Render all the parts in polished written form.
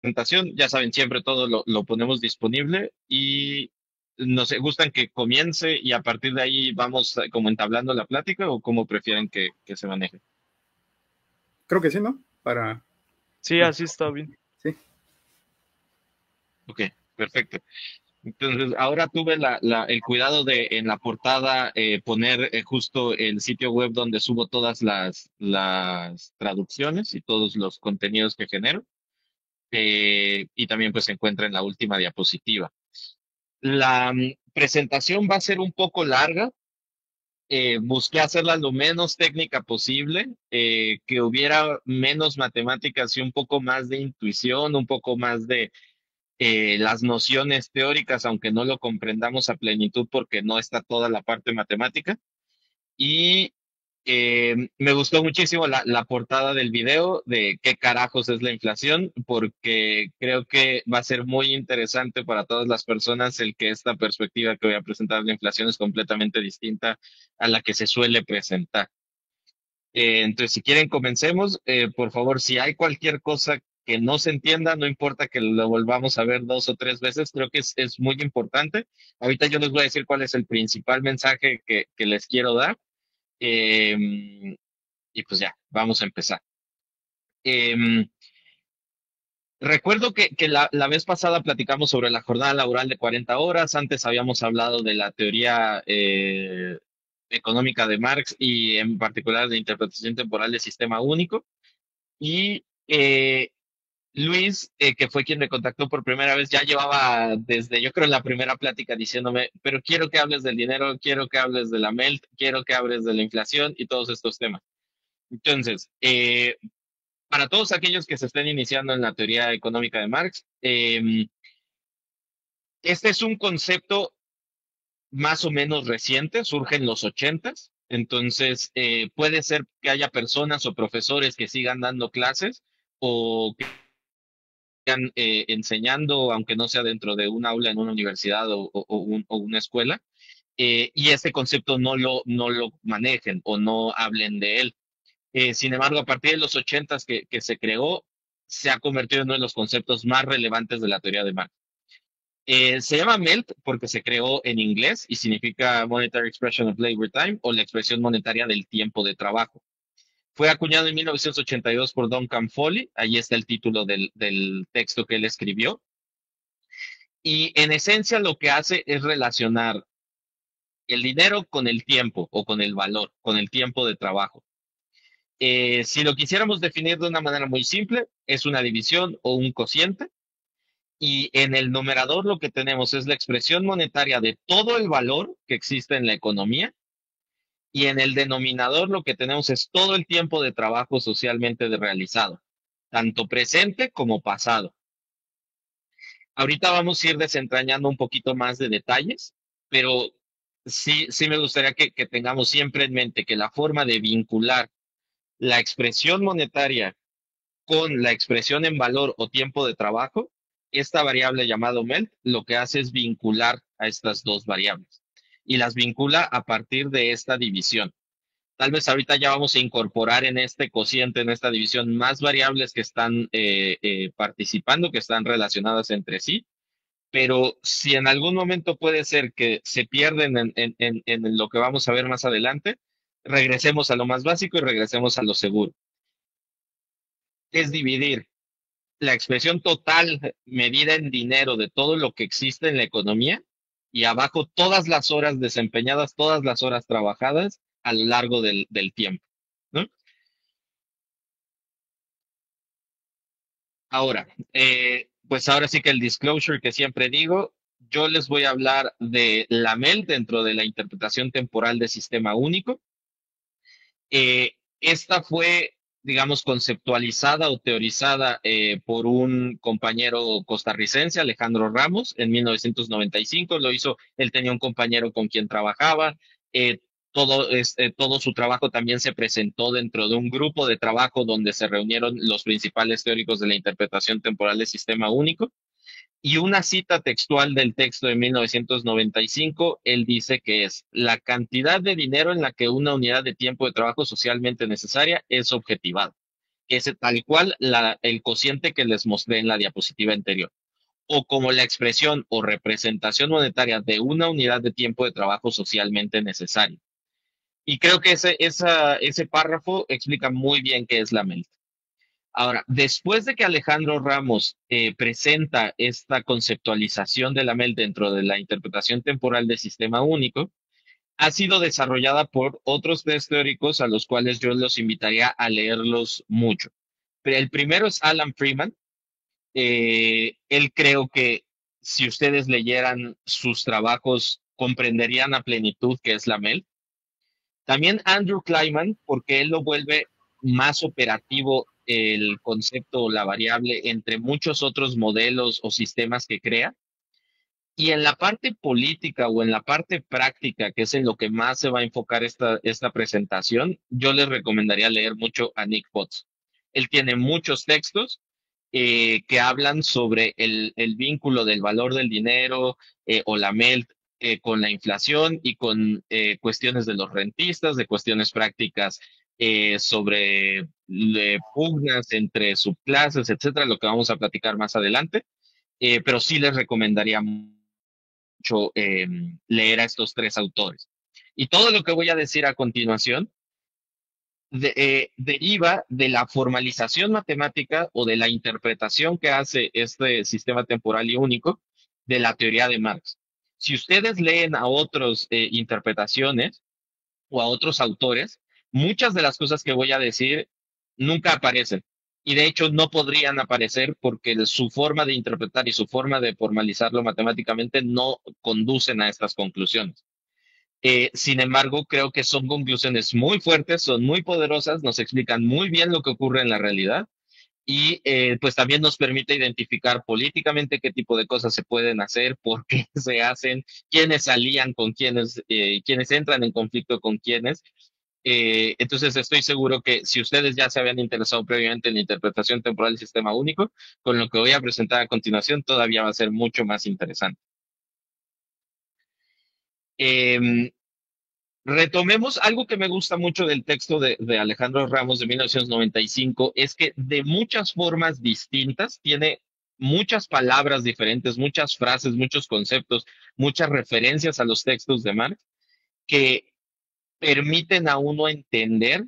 presentación, ya saben, siempre todo lo ponemos disponible y nos gustan que comience y a partir de ahí vamos como entablando la plática o cómo prefieren que se maneje. Creo que sí, ¿no? Para... Sí, así está bien. Sí. Ok, perfecto. Entonces, ahora tuve el cuidado de en la portada poner justo el sitio web donde subo todas las traducciones y todos los contenidos que genero. Y también pues se encuentra en la última diapositiva. La presentación va a ser un poco larga. Busqué hacerla lo menos técnica posible, que hubiera menos matemáticas y un poco más de intuición, un poco más de las nociones teóricas, aunque no lo comprendamos a plenitud porque no está toda la parte matemática. Y me gustó muchísimo la portada del video de qué carajos es la inflación, porque creo que va a ser muy interesante para todas las personas el que esta perspectiva que voy a presentar de la inflación es completamente distinta a la que se suele presentar. Entonces, si quieren, comencemos. Por favor, si hay cualquier cosa que no se entienda, no importa que lo volvamos a ver dos o tres veces, creo que es muy importante. Ahorita yo les voy a decir cuál es el principal mensaje que les quiero dar. Y pues ya, vamos a empezar. Em, Recuerdo que la vez pasada platicamos sobre la jornada laboral de 40 horas. Antes habíamos hablado de la teoría económica de Marx y en particular de interpretación temporal del sistema único. Y Luis, que fue quien me contactó por primera vez, ya llevaba desde, yo creo, la primera plática diciéndome, pero quiero que hables del dinero, quiero que hables de la MELT, quiero que hables de la inflación y todos estos temas. Entonces, para todos aquellos que se estén iniciando en la teoría económica de Marx, este es un concepto más o menos reciente, surge en los ochentas, entonces puede ser que haya personas o profesores que sigan dando clases o que sigan enseñando, aunque no sea dentro de un aula en una universidad o una escuela, y este concepto no lo manejen o no hablen de él. Sin embargo, a partir de los ochentas que se creó, se ha convertido en uno de los conceptos más relevantes de la teoría de Marx. Se llama MELT porque se creó en inglés y significa Monetary Expression of Labor Time o la expresión monetaria del tiempo de trabajo. Fue acuñado en 1982 por Duncan Foley, ahí está el título del texto que él escribió, y en esencia lo que hace es relacionar el dinero con el tiempo o con el valor, con el tiempo de trabajo. Si lo quisiéramos definir de una manera muy simple, es una división o un cociente. Y en el numerador lo que tenemos es la expresión monetaria de todo el valor que existe en la economía. Y en el denominador lo que tenemos es todo el tiempo de trabajo socialmente realizado, tanto presente como pasado. Ahorita vamos a ir desentrañando un poquito más de detalles, pero sí me gustaría que tengamos siempre en mente que la forma de vincular la expresión monetaria con la expresión en valor o tiempo de trabajo, esta variable llamada MELT lo que hace es vincular a estas dos variables y las vincula a partir de esta división. Tal vez ahorita ya vamos a incorporar en este cociente, en esta división, más variables que están participando, que están relacionadas entre sí, pero si en algún momento puede ser que se pierden en lo que vamos a ver más adelante, regresemos a lo más básico y regresemos a lo seguro. Es dividir la expresión total medida en dinero de todo lo que existe en la economía y abajo todas las horas desempeñadas, todas las horas trabajadas a lo largo del tiempo, ¿no? Ahora, pues ahora sí que el disclosure que siempre digo, yo les voy a hablar de la MEL dentro de la interpretación temporal de sistema único. Esta fue, digamos, conceptualizada o teorizada por un compañero costarricense, Alejandro Ramos, en 1995. Lo hizo, él tenía un compañero con quien trabajaba. eh, todo su trabajo también se presentó dentro de un grupo de trabajo donde se reunieron los principales teóricos de la interpretación temporal del sistema único. Y una cita textual del texto de 1995, él dice que es la cantidad de dinero en la que una unidad de tiempo de trabajo socialmente necesaria es objetivada. que es tal cual el cociente que les mostré en la diapositiva anterior, o como la expresión o representación monetaria de una unidad de tiempo de trabajo socialmente necesario. Y creo que ese párrafo explica muy bien qué es la MELT. Ahora, después de que Alejandro Ramos presenta esta conceptualización de la MELT dentro de la interpretación temporal del sistema único, ha sido desarrollada por otros tres teóricos a los cuales yo los invitaría a leerlos mucho. El primero es Alan Freeman. Él creo que si ustedes leyeran sus trabajos, comprenderían a plenitud qué es la MELT. También Andrew Kleiman, porque él lo vuelve más operativo el concepto o la variable entre muchos otros modelos o sistemas que crea. Y en la parte política o en la parte práctica, que es en lo que más se va a enfocar esta presentación, yo les recomendaría leer mucho a Nick Potts. Él tiene muchos textos que hablan sobre el vínculo del valor del dinero o la MELT con la inflación y con cuestiones de los rentistas, de cuestiones prácticas sobre pugnas entre subclases, etcétera, lo que vamos a platicar más adelante. Pero sí les recomendaría mucho leer a estos tres autores. Y todo lo que voy a decir a continuación deriva de la formalización matemática o de la interpretación que hace este sistema temporal y único de la teoría de Marx. Si ustedes leen a otras interpretaciones o a otros autores, muchas de las cosas que voy a decir nunca aparecen. Y de hecho no podrían aparecer porque su forma de interpretar y su forma de formalizarlo matemáticamente no conducen a estas conclusiones. Sin embargo, creo que son conclusiones muy fuertes, son muy poderosas, nos explican muy bien lo que ocurre en la realidad y pues también nos permite identificar políticamente qué tipo de cosas se pueden hacer, por qué se hacen, quiénes se alían con quiénes, quiénes entran en conflicto con quiénes. Entonces estoy seguro que si ustedes ya se habían interesado previamente en la interpretación temporal del sistema único, con lo que voy a presentar a continuación todavía va a ser mucho más interesante. Em, Retomemos algo que me gusta mucho del texto de Alejandro Ramos de 1995, es que de muchas formas distintas tiene muchas palabras diferentes, muchas frases, muchos conceptos, muchas referencias a los textos de Marx que permiten a uno entender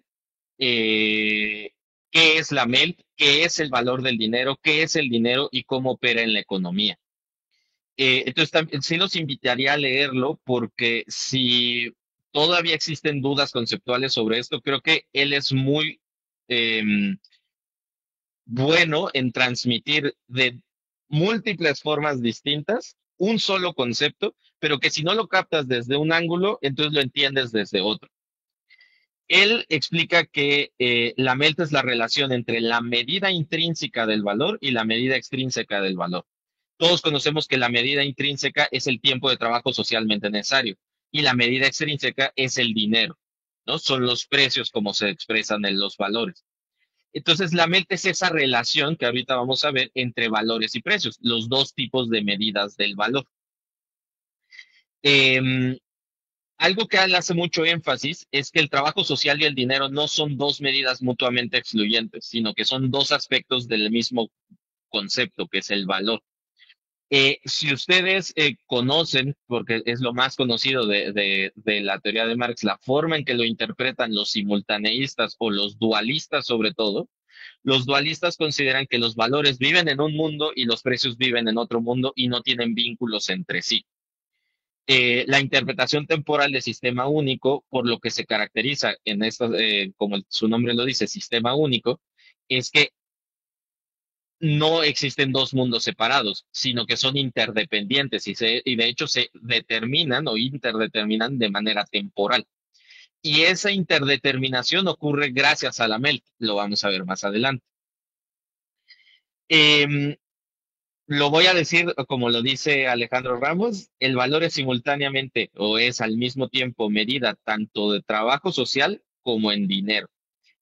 eh, qué es la MELT, qué es el valor del dinero, qué es el dinero y cómo opera en la economía. Entonces, sí los invitaría a leerlo porque si todavía existen dudas conceptuales sobre esto, creo que él es muy em, bueno en transmitir de múltiples formas distintas un solo concepto, pero que si no lo captas desde un ángulo, entonces lo entiendes desde otro. Él explica que la MELT es la relación entre la medida intrínseca del valor y la medida extrínseca del valor. Todos conocemos que la medida intrínseca es el tiempo de trabajo socialmente necesario y la medida extrínseca es el dinero, ¿no? Son los precios como se expresan en los valores. Entonces, la MELT es esa relación que ahorita vamos a ver entre valores y precios, los dos tipos de medidas del valor. Em, Algo que él hace mucho énfasis es que el trabajo social y el dinero no son dos medidas mutuamente excluyentes, sino que son dos aspectos del mismo concepto, que es el valor. Si ustedes conocen, porque es lo más conocido de la teoría de Marx, la forma en que lo interpretan los simultaneístas o los dualistas sobre todo, los dualistas consideran que los valores viven en un mundo y los precios viven en otro mundo y no tienen vínculos entre sí. La interpretación temporal del sistema único, por lo que se caracteriza en esto, como su nombre lo dice, sistema único, es que no existen dos mundos separados, sino que son interdependientes y de hecho se determinan o interdeterminan de manera temporal. Y esa interdeterminación ocurre gracias a la MELT, lo vamos a ver más adelante. Em, lo voy a decir como lo dice Alejandro Ramos, el valor es simultáneamente o es al mismo tiempo medida tanto de trabajo social como en dinero.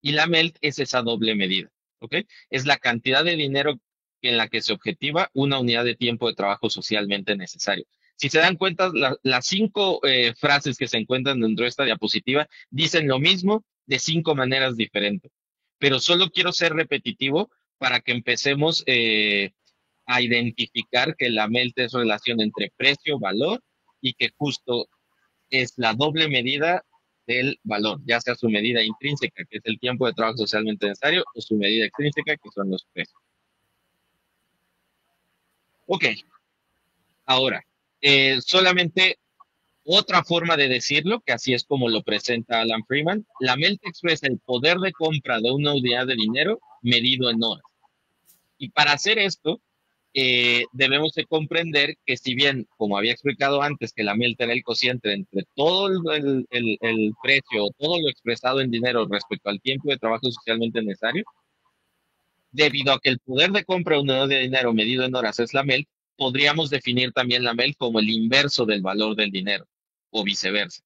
Y la MELT es esa doble medida, ¿ok? Es la cantidad de dinero en la que se objetiva una unidad de tiempo de trabajo socialmente necesario. Si se dan cuenta, las cinco frases que se encuentran dentro de esta diapositiva dicen lo mismo de cinco maneras diferentes. pero solo quiero ser repetitivo para que empecemos a identificar que la MELT es relación entre precio, valor y que justo es la doble medida del valor, ya sea su medida intrínseca, que es el tiempo de trabajo socialmente necesario, o su medida extrínseca, que son los precios. Ok, ahora, solamente otra forma de decirlo, que así es como lo presenta Alan Freeman, la MELT expresa el poder de compra de una unidad de dinero medido en horas. Y para hacer esto, debemos de comprender que si bien, como había explicado antes, que la MELT era el cociente entre todo el precio, todo lo expresado en dinero respecto al tiempo de trabajo socialmente necesario, debido a que el poder de compra de una unidad de dinero medido en horas es la MELT, podríamos definir también la MELT como el inverso del valor del dinero, o viceversa.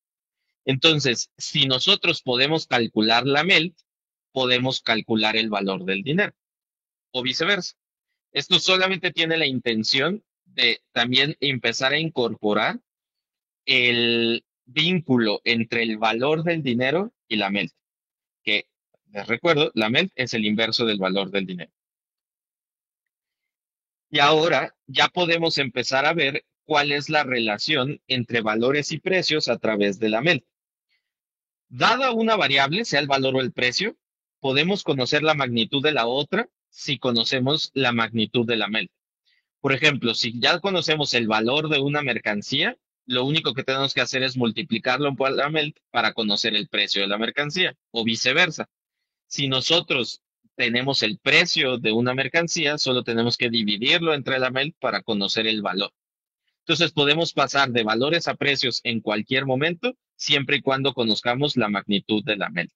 Entonces, si nosotros podemos calcular la MELT, podemos calcular el valor del dinero, o viceversa. Esto solamente tiene la intención de también empezar a incorporar el vínculo entre el valor del dinero y la MELT, que les recuerdo, la MELT es el inverso del valor del dinero. Y ahora ya podemos empezar a ver cuál es la relación entre valores y precios a través de la MELT. Dada una variable, sea el valor o el precio, podemos conocer la magnitud de la otra si conocemos la magnitud de la MELT. Por ejemplo, si ya conocemos el valor de una mercancía, lo único que tenemos que hacer es multiplicarlo por la MELT para conocer el precio de la mercancía, o viceversa. Si nosotros tenemos el precio de una mercancía, solo tenemos que dividirlo entre la MELT para conocer el valor. Entonces podemos pasar de valores a precios en cualquier momento, siempre y cuando conozcamos la magnitud de la MELT.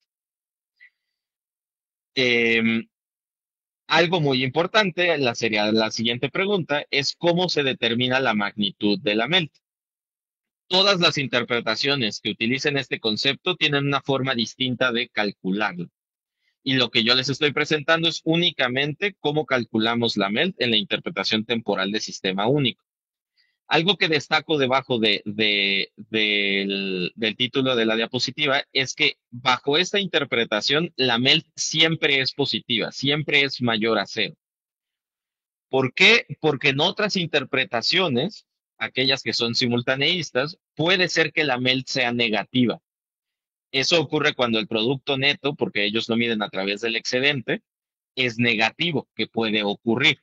Algo muy importante, la siguiente pregunta, es cómo se determina la magnitud de la MELT. Todas las interpretaciones que utilicen este concepto tienen una forma distinta de calcularlo. Y lo que yo les estoy presentando es únicamente cómo calculamos la MELT en la interpretación temporal de sistema único. Algo que destaco debajo del título de la diapositiva es que bajo esta interpretación la MELT siempre es positiva, siempre es mayor a cero. ¿Por qué? Porque en otras interpretaciones, aquellas que son simultaneístas, puede ser que la MELT sea negativa. Eso ocurre cuando el producto neto, porque ellos lo miden a través del excedente, es negativo, que puede ocurrir.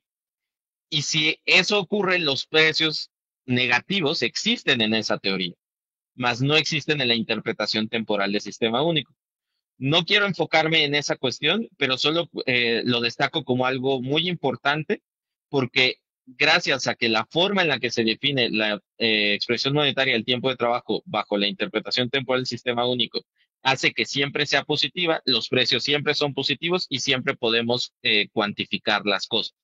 Y si eso ocurre, los precios negativos existen en esa teoría, mas no existen en la interpretación temporal del sistema único. No quiero enfocarme en esa cuestión, pero solo lo destaco como algo muy importante porque gracias a que la forma en la que se define la expresión monetaria del tiempo de trabajo bajo la interpretación temporal del sistema único hace que siempre sea positiva, los precios siempre son positivos y siempre podemos cuantificar las cosas.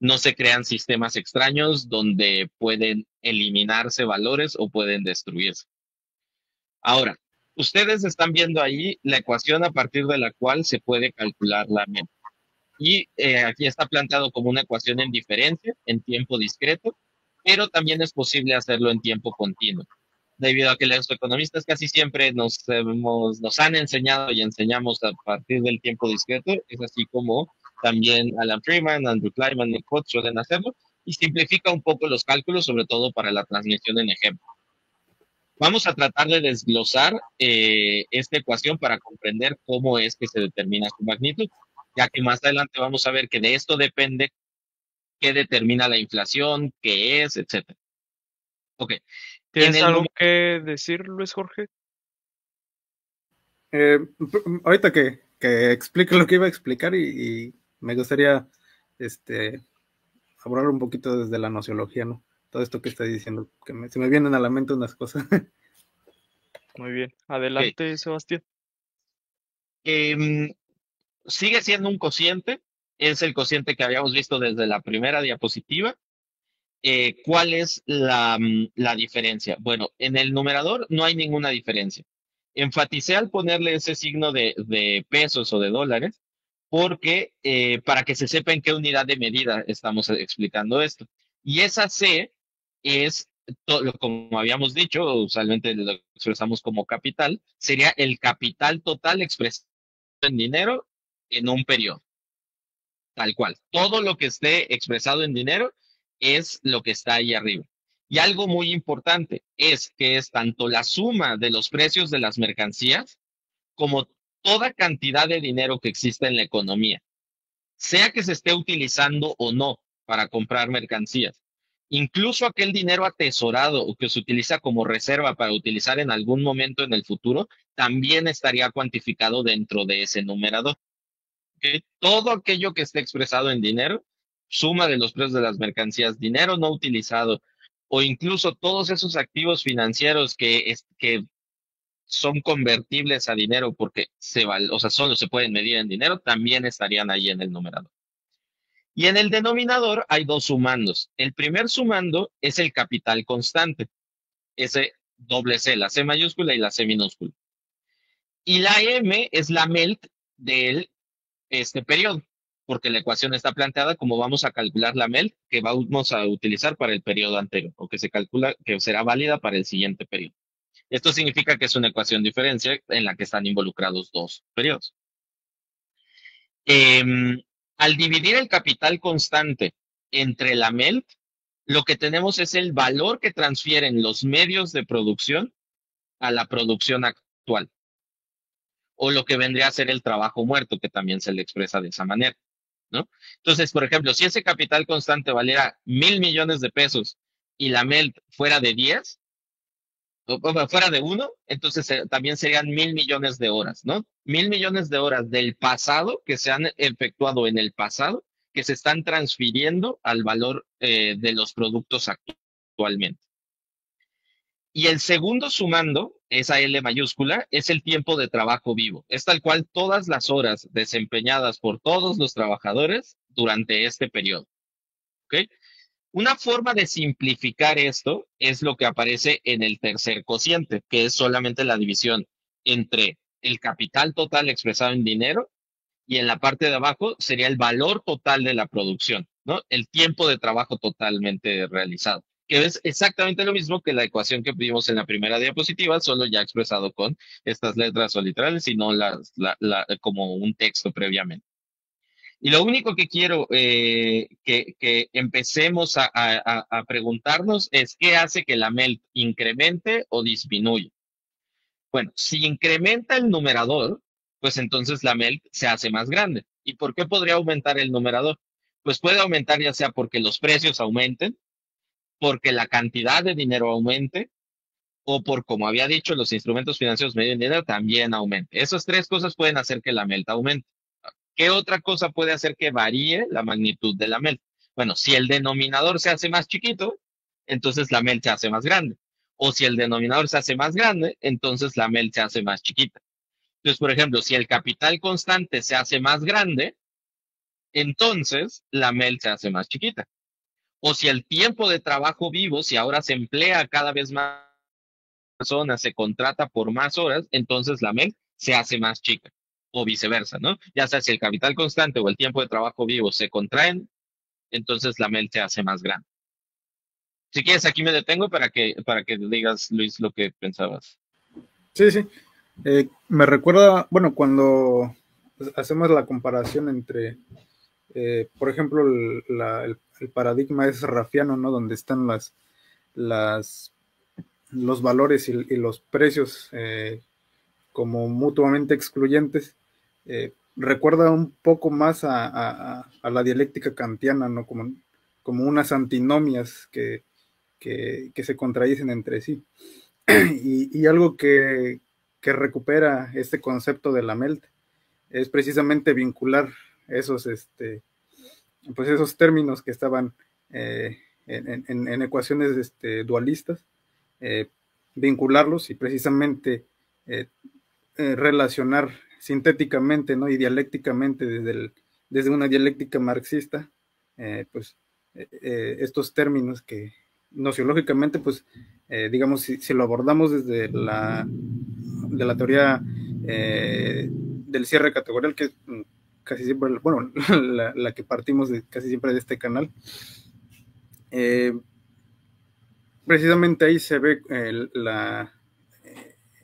No se crean sistemas extraños donde pueden eliminarse valores o pueden destruirse. Ahora, ustedes están viendo ahí la ecuación a partir de la cual se puede calcular la MELT. Y aquí está planteado como una ecuación en diferencia, en tiempo discreto, pero también es posible hacerlo en tiempo continuo. Debido a que los economistas casi siempre nos han enseñado y enseñamos a partir del tiempo discreto, es así como también Alan Freeman, Andrew Kleiman y Koch suelen hacerlo, y simplifica un poco los cálculos, sobre todo para la transmisión en ejemplo. Vamos a tratar de desglosar esta ecuación para comprender cómo es que se determina su magnitud, ya que más adelante vamos a ver que de esto depende qué determina la inflación, qué es, etcétera. Ok. En ¿Tienes el algo que decir, Luis Jorge? Eh, ahorita que explique lo que iba a explicar y me gustaría abordar un poquito desde la nociología, ¿no? Todo esto que está diciendo, que se me vienen a la mente unas cosas. Muy bien. Ok. Adelante, Sebastián. Em, Sigue siendo un cociente, es el cociente que habíamos visto desde la primera diapositiva. ¿Cuál es la diferencia? Bueno, en el numerador no hay ninguna diferencia. Enfaticé al ponerle ese signo de pesos o de dólares porque para que se sepa en qué unidad de medida estamos explicando esto. Y esa C es, como habíamos dicho, usualmente lo expresamos como capital, sería el capital total expresado en dinero en un periodo, tal cual. Todo lo que esté expresado en dinero es lo que está ahí arriba. Y algo muy importante es que es tanto la suma de los precios de las mercancías como toda cantidad de dinero que existe en la economía, sea que se esté utilizando o no para comprar mercancías. Incluso aquel dinero atesorado o que se utiliza como reserva para utilizar en algún momento en el futuro, también estaría cuantificado dentro de ese numerador. ¿Ok? Todo aquello que esté expresado en dinero, suma de los precios de las mercancías, dinero no utilizado, o incluso todos esos activos financieros que son convertibles a dinero porque o sea, solo se pueden medir en dinero, también estarían ahí en el numerador. Y en el denominador hay dos sumandos. El primer sumando es el capital constante, ese doble C, la C mayúscula y la C minúscula. Y la M es la MELT del periodo, porque la ecuación está planteada como vamos a calcular la MELT que vamos a utilizar para el periodo anterior, o que se calcula que será válida para el siguiente periodo. Esto significa que es una ecuación diferencial en la que están involucrados dos periodos. Al dividir el capital constante entre la MELT, lo que tenemos es el valor que transfieren los medios de producción a la producción actual, o lo que vendría a ser el trabajo muerto, que también se le expresa de esa manera, ¿no? Entonces, por ejemplo, si ese capital constante valiera 1,000 millones de pesos y la MELT fuera de 10, o fuera de 1, entonces también serían 1,000 millones de horas, ¿no? 1,000 millones de horas del pasado que se han efectuado en el pasado, que se están transfiriendo al valor de los productos actualmente. Y el segundo sumando, esa L mayúscula, es el tiempo de trabajo vivo. Es tal cual todas las horas desempeñadas por todos los trabajadores durante este periodo. ¿Ok? Una forma de simplificar esto es lo que aparece en el tercer cociente, que es solamente la división entre el capital total expresado en dinero y en la parte de abajo sería el valor total de la producción, ¿no? El tiempo de trabajo totalmente realizado, que es exactamente lo mismo que la ecuación que vimos en la primera diapositiva, solo ya expresado con estas letras o literales y no como un texto previamente. Y lo único que quiero que empecemos a preguntarnos es qué hace que la MELT incremente o disminuya. Bueno, si incrementa el numerador, pues entonces la MELT se hace más grande. ¿Y por qué podría aumentar el numerador? Pues puede aumentar ya sea porque los precios aumenten, porque la cantidad de dinero aumente, o por, como había dicho, los instrumentos financieros medio en dinero también aumente. Esas tres cosas pueden hacer que la MELT aumente. ¿Qué otra cosa puede hacer que varíe la magnitud de la MELT? Bueno, si el denominador se hace más chiquito, entonces la MELT se hace más grande. O si el denominador se hace más grande, entonces la MELT se hace más chiquita. Entonces, por ejemplo, si el capital constante se hace más grande, entonces la MELT se hace más chiquita. O si el tiempo de trabajo vivo, si ahora se emplea cada vez más personas, se contrata por más horas, entonces la MELT se hace más chica. O viceversa, ¿no? Ya sea si el capital constante o el tiempo de trabajo vivo se contraen, entonces la MELT se hace más grande. Si quieres, aquí me detengo para que digas, Luis, lo que pensabas. Sí, sí. Me recuerda, bueno, cuando hacemos la comparación entre, por ejemplo, el paradigma es rafiano, ¿no? Donde están los valores y los precios como mutuamente excluyentes. Recuerda un poco más a la dialéctica kantiana, ¿no? Como unas antinomias que se contradicen entre sí. Y algo que recupera este concepto de la MELT es precisamente vincular esos, pues esos términos que estaban en ecuaciones dualistas, eh, vincularlos y precisamente eh, relacionar sintéticamente, ¿no? Y dialécticamente desde una dialéctica marxista, pues estos términos que nociológicamente, pues digamos, si lo abordamos desde de la teoría del cierre categorial, que casi siempre, bueno, la que partimos casi siempre de este canal, precisamente ahí se ve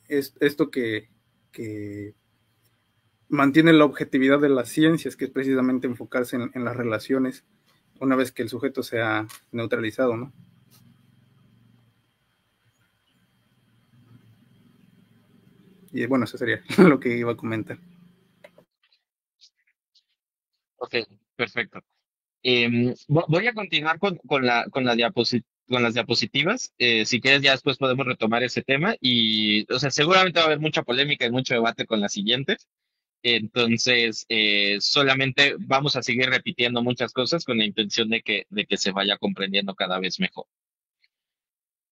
esto que mantiene la objetividad de las ciencias, que es precisamente enfocarse en las relaciones una vez que el sujeto sea neutralizado, ¿no? Y bueno, eso sería lo que iba a comentar. Ok, perfecto. Voy a continuar con las diapositivas. Si quieres, ya después podemos retomar ese tema y, o sea, seguramente va a haber mucha polémica y mucho debate con las siguientes. Entonces, solamente vamos a seguir repitiendo muchas cosas con la intención de que se vaya comprendiendo cada vez mejor.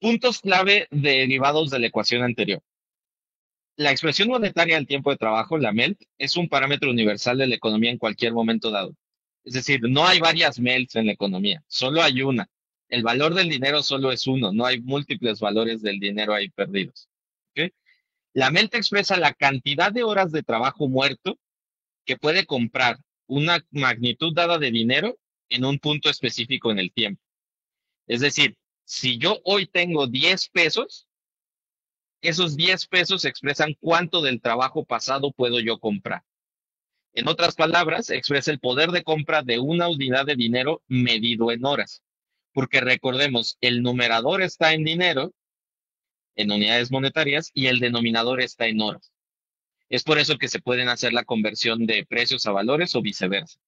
Puntos clave derivados de la ecuación anterior. La expresión monetaria del tiempo de trabajo, la MELT, es un parámetro universal de la economía en cualquier momento dado. Es decir, no hay varias MELTs en la economía, solo hay una. El valor del dinero solo es uno, no hay múltiples valores del dinero ahí perdidos. ¿Ok? La MELT expresa la cantidad de horas de trabajo muerto que puede comprar una magnitud dada de dinero en un punto específico en el tiempo. Es decir, si yo hoy tengo 10 pesos, esos 10 pesos expresan cuánto del trabajo pasado puedo yo comprar. En otras palabras, expresa el poder de compra de una unidad de dinero medido en horas. Porque recordemos, el numerador está en dinero, en unidades monetarias, y el denominador está en horas. Es por eso que se pueden hacer la conversión de precios a valores o viceversa.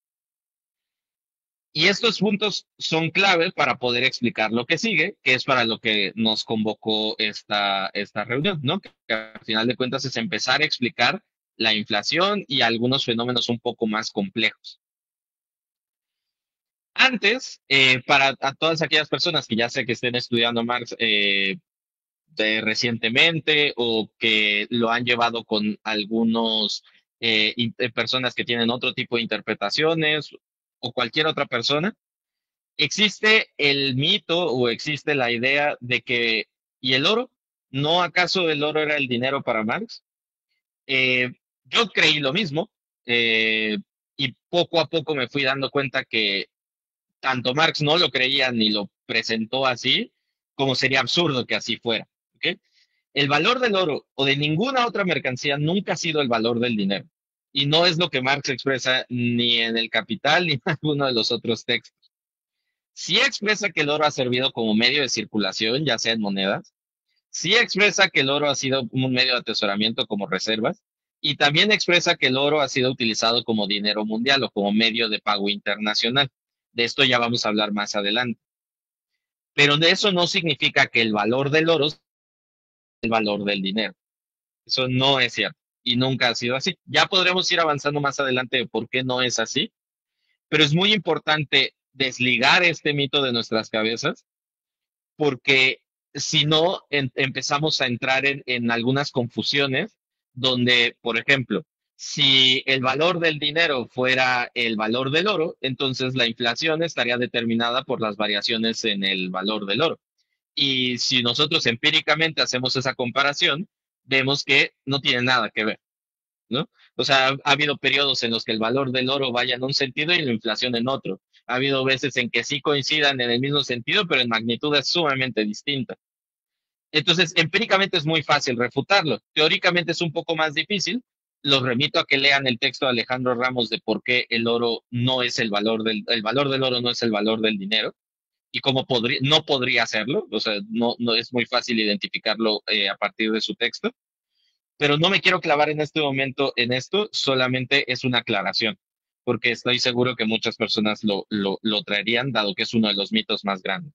Y estos puntos son claves para poder explicar lo que sigue, que es para lo que nos convocó esta reunión, ¿no? Que al final de cuentas es empezar a explicar la inflación y algunos fenómenos un poco más complejos. Antes, para a todas aquellas personas que ya sé que estén estudiando Marx recientemente o que lo han llevado con algunos personas que tienen otro tipo de interpretaciones o cualquier otra persona, existe el mito o existe la idea de que, ¿y el oro? ¿No acaso el oro era el dinero para Marx? Eh, yo creí lo mismo y poco a poco me fui dando cuenta que tanto Marx no lo creía ni lo presentó así, como sería absurdo que así fuera. ¿Ok? El valor del oro o de ninguna otra mercancía nunca ha sido el valor del dinero. Y no es lo que Marx expresa ni en el Capital ni en alguno de los otros textos. Sí expresa que el oro ha servido como medio de circulación, ya sea en monedas. Sí expresa que el oro ha sido un medio de atesoramiento como reservas. Y también expresa que el oro ha sido utilizado como dinero mundial o como medio de pago internacional. De esto ya vamos a hablar más adelante. Pero de eso no significa que el valor del oro es el valor del dinero. Eso no es cierto y nunca ha sido así. Ya podremos ir avanzando más adelante de por qué no es así, pero es muy importante desligar este mito de nuestras cabezas porque si no empezamos a entrar en algunas confusiones donde, por ejemplo, si el valor del dinero fuera el valor del oro, entonces la inflación estaría determinada por las variaciones en el valor del oro. Y si nosotros empíricamente hacemos esa comparación, vemos que no tiene nada que ver, ¿no? O sea, ha habido periodos en los que el valor del oro vaya en un sentido y la inflación en otro. Ha habido veces en que sí coincidan en el mismo sentido, pero en magnitudes sumamente distintas. Entonces, empíricamente es muy fácil refutarlo. Teóricamente es un poco más difícil. Los remito a que lean el texto de Alejandro Ramos de por qué el oro no es el valor del oro no es el valor del dinero y cómo no podría hacerlo. O sea, no es muy fácil identificarlo a partir de su texto. Pero no me quiero clavar en este momento en esto, solamente es una aclaración, porque estoy seguro que muchas personas lo traerían, dado que es uno de los mitos más grandes.